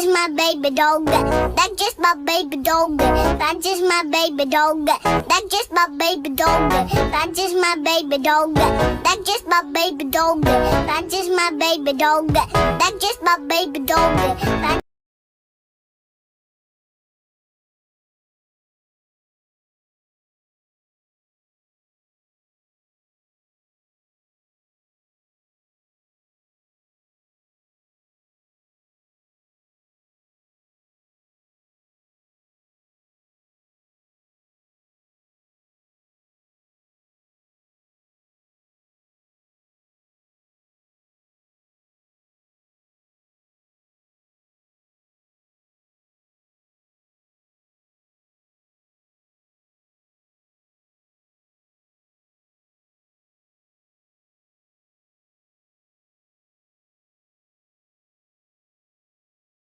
just my baby dog. That's just my baby dog. That's just my baby dog. That's just my baby dog. That's just my baby dog. That's just my baby dog. That's just my baby dog. That's just my baby dog.